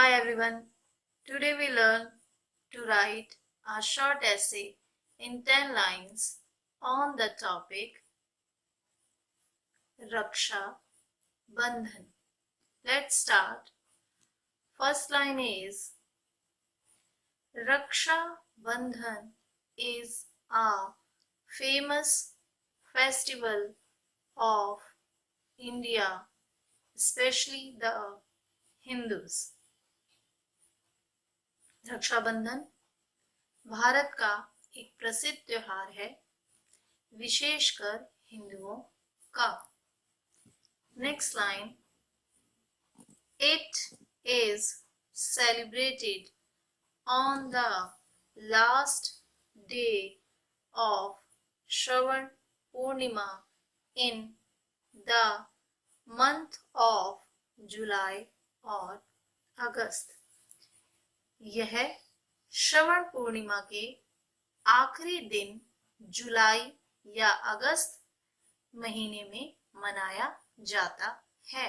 Hi everyone. Today we learn to write a short essay in 10 lines on the topic Raksha Bandhan. Let's start. First line is Raksha Bandhan is a famous festival of India, especially the Hindus. Rakshabandhan Bharat का एक प्रसिद्ध त्योहार है, विशेषकर हिंदुओं का। Next line, it is celebrated on the last day of Shravan Purnima in the month of July और अगस्त। यह श्रवण पूर्णिमा के आखिरी दिन जुलाई या अगस्त महीने में मनाया जाता है।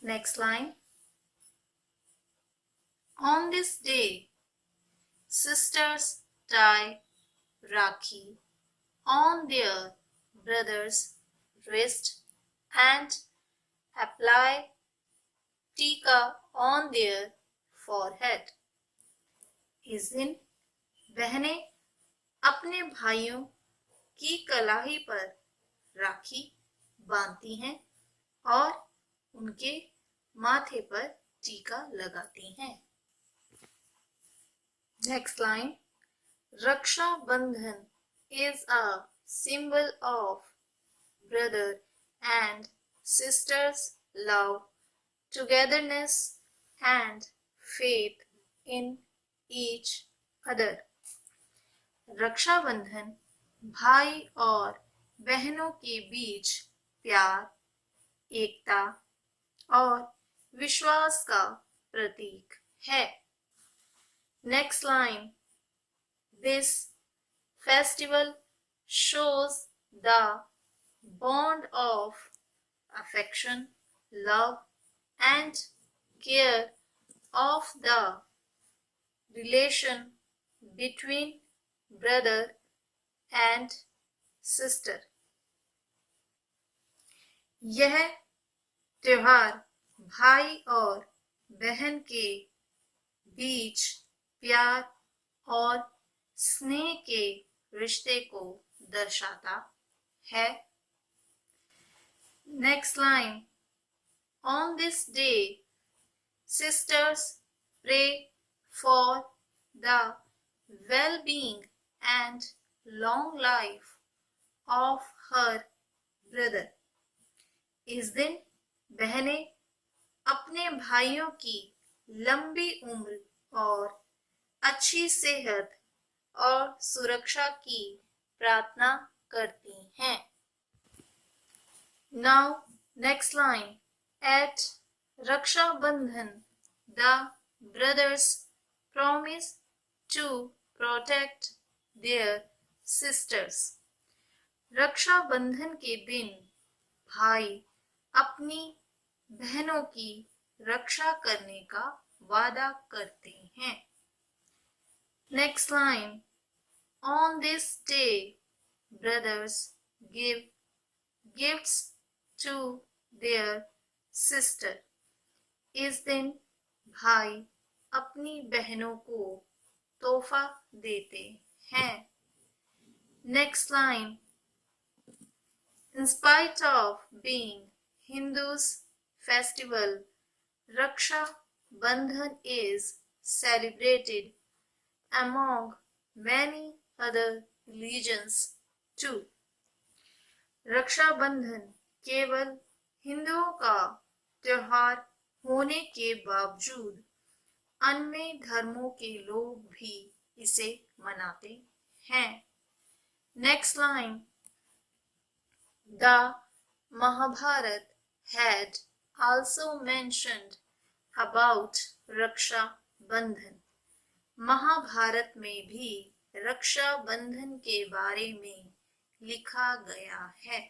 Next line, on this day sisters tie rakhi on their brothers wrist and apply टीका on their forehead. इस दिन बहनें अपने भाइयों की कलाई पर राखी बांधती हैं और उनके माथे पर टीका लगाती हैं। नेक्स्ट लाइन, रक्षा बंधन is a symbol of brother and sisters love, togetherness and faith in each other. Rakshabandhan भाई और बहनों के बीच प्यार, एकता और विश्वास का प्रतीक है। Next line, this festival shows the bond of affection, love and care of the relation between brother and sister. यह त्योहार भाई और बहन के बीच प्यार और स्नेह के रिश्ते को दर्शाता है। Next line, on this day sisters pray for the well-being and long life of her brother. इस दिन बहनें अपने भाइयों की लंबी उम्र और अच्छी सेहत और सुरक्षा की प्रार्थना करती हैं। Now, next line, at Raksha Bandhan, the brothers promise to protect their sisters. रक्षा बंधन के दिन भाई अपनी बहनों की रक्षा करने का वादा करते हैं। Next line, on this day brothers give gifts to their sister. इस दिन भाई अपनी बहनों को तोहफा देते हैं। Next line, in spite of being Hindus festival, Raksha Bandhan is celebrated among many other religions too. रक्षा बंधन केवल हिंदुओं का त्योहार होने के बावजूद अन्य धर्मों के लोग भी इसे मनाते हैं। Next line, the Mahabharata had also mentioned about Raksha Bandhan. Mahabharata में भी रक्षा बंधन के बारे में लिखा गया है।